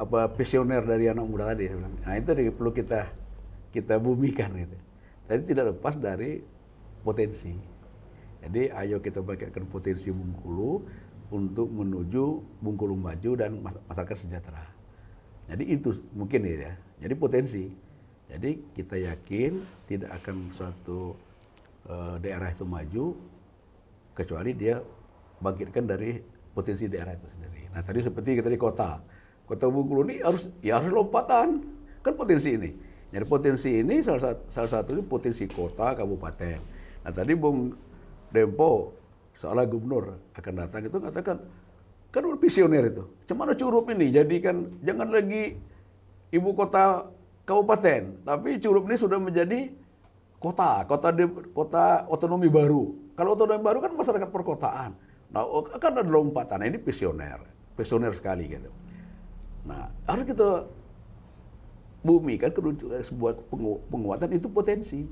apa visioner dari anak muda tadi. Saya bilang. Nah itu perlu kita bumikan gitu. Tadi tidak lepas dari potensi. Jadi ayo kita bangkitkan potensi Bengkulu untuk menuju Bengkulu maju dan masyarakat sejahtera. Jadi itu mungkin ya. Jadi potensi. Jadi kita yakin tidak akan suatu daerah itu maju kecuali dia bangkitkan dari potensi daerah itu sendiri. Nah tadi seperti kita di kota Bengkulu ini harus lompatan kan potensi ini. Jadi potensi ini salah satunya potensi kota kabupaten. Nah tadi Bung Dempo seolah gubernur akan datang itu katakan kan visioner itu. Cuma Curup ini jadikan jangan lagi ibu kota kabupaten, tapi Curup ini sudah menjadi kota otonomi baru. Kalau otonomi baru kan masyarakat perkotaan. Nah, kan ada lompatan. Nah, ini visioner sekali gitu. Nah, harus kita bumikan sebuah penguatan itu potensi.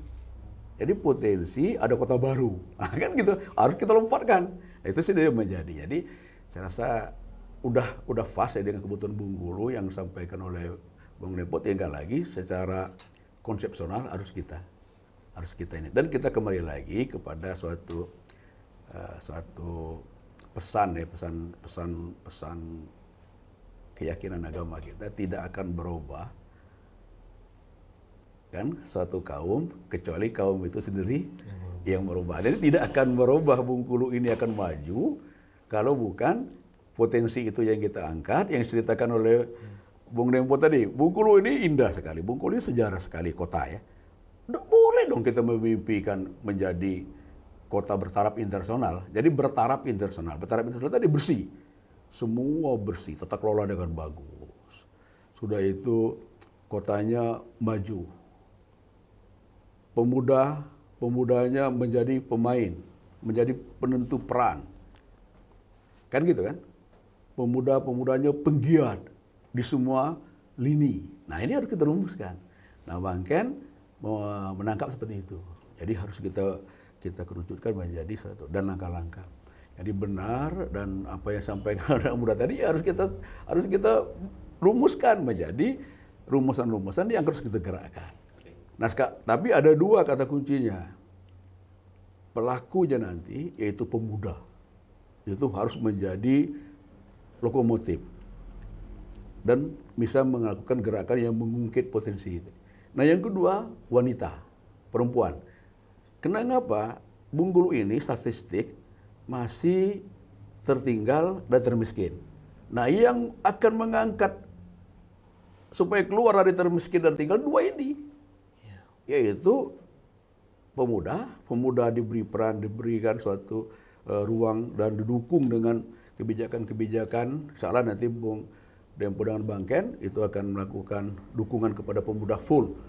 Jadi potensi ada kota baru, nah, kan gitu harus kita lompatkan. Nah, itu sudah menjadi. Jadi saya rasa udah fase dengan kebutuhan Bengkulu yang disampaikan oleh Bung Dempo, tinggal lagi secara konsepsional harus kita ini. Dan kita kembali lagi kepada suatu pesan ya, pesan keyakinan agama kita tidak akan berubah kan suatu kaum kecuali kaum itu sendiri yang berubah. Jadi tidak akan berubah Bengkulu ini akan maju kalau bukan potensi itu yang kita angkat, yang diceritakan oleh Bung Dempo tadi. Bengkulu ini indah sekali, Bengkulu ini sejarah sekali kota ya. Boleh dong kita memimpikan menjadi kota bertaraf internasional. Jadi bertaraf internasional tadi bersih. Semua bersih, tata kelola dengan bagus. Sudah itu kotanya maju. Pemudanya menjadi pemain, menjadi penentu peran. Kan gitu kan? Pemuda-pemudanya penggiat di semua lini. Nah ini harus kita rumuskan. Nah Bangken menangkap seperti itu. Jadi harus kita kerucutkan menjadi satu dan langkah-langkah. Jadi benar dan apa yang sampaikan anak muda tadi harus kita rumuskan menjadi rumusan-rumusan yang harus kita gerakkan. Nah, tapi ada dua kata kuncinya. Pelakunya nanti yaitu pemuda. Itu harus menjadi lokomotif dan bisa melakukan gerakan yang mengungkit potensi itu. Nah yang kedua, wanita, perempuan. Kenapa Bengkulu ini statistik masih tertinggal dan termiskin. Nah yang akan mengangkat supaya keluar dari termiskin dan tertinggal dua ini. Yaitu pemuda diberi peran, diberikan suatu ruang dan didukung dengan kebijakan-kebijakan. Salah nanti Bung Dempo dengan Bangken itu akan melakukan dukungan kepada pemuda full.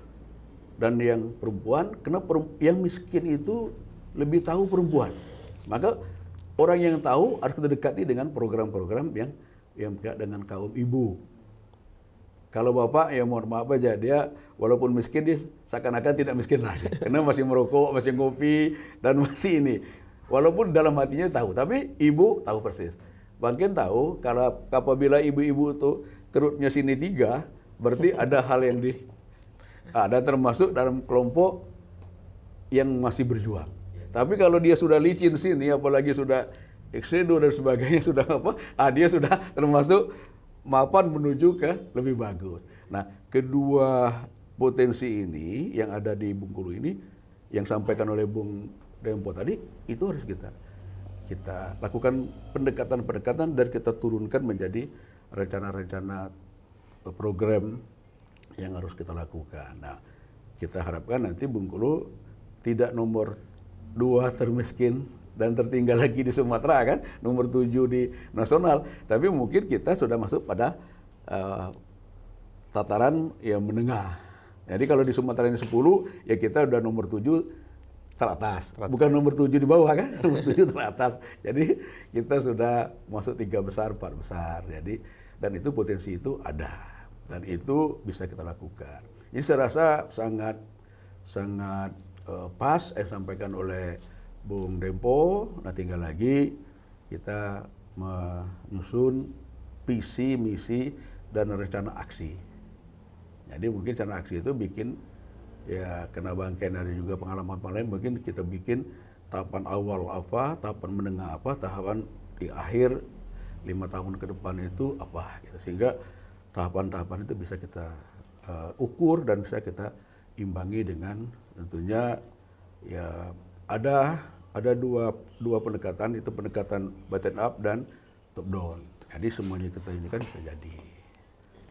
Dan yang perempuan, karena yang miskin itu lebih tahu perempuan. Maka orang yang tahu harus kita dekati dengan program-program yang berkaitan dengan kaum ibu. Kalau bapak ya mohon maaf aja, dia walaupun miskin dia seakan-akan tidak miskin lagi. Karena masih merokok, masih ngopi, dan masih ini. Walaupun dalam hatinya tahu, tapi ibu tahu persis. Bangken tahu kalau apabila ibu-ibu itu kerutnya sini 3, berarti ada hal yang ada termasuk dalam kelompok yang masih berjuang. Tapi kalau dia sudah licin sini, apalagi sudah eksedo dan sebagainya, sudah apa? Dia sudah termasuk mapan menuju ke lebih bagus. Nah, kedua potensi ini yang ada di Bengkulu ini, yang sampaikan oleh Bung Dempo tadi, itu harus kita lakukan pendekatan-pendekatan dan kita turunkan menjadi rencana-rencana program yang harus kita lakukan. Nah, kita harapkan nanti Bengkulu tidak nomor 2 termiskin dan tertinggal lagi di Sumatera kan, nomor 7 di nasional. Tapi mungkin kita sudah masuk pada tataran yang menengah. Jadi kalau di Sumatera ini 10, ya kita udah nomor 7 teratas. Bukan nomor 7 di bawah kan, nomor 7 teratas. Jadi kita sudah masuk 3 besar, 4 besar. Jadi dan itu potensi itu ada. Dan itu bisa kita lakukan. Jadi saya rasa sangat pas yang disampaikan oleh Bung Dempo. Nah tinggal lagi kita menyusun visi misi dan rencana aksi. Jadi mungkin rencana aksi itu bikin, ya kena Bang Ken ada juga pengalaman lain, mungkin kita bikin tahapan awal apa, tahapan menengah apa, tahapan di akhir 5 tahun ke depan itu apa gitu. Sehingga tahapan-tahapan itu bisa kita ukur dan bisa kita imbangi dengan tentunya ya ada dua pendekatan, itu pendekatan bottom up dan top down. Jadi semuanya kita ini kan bisa jadi.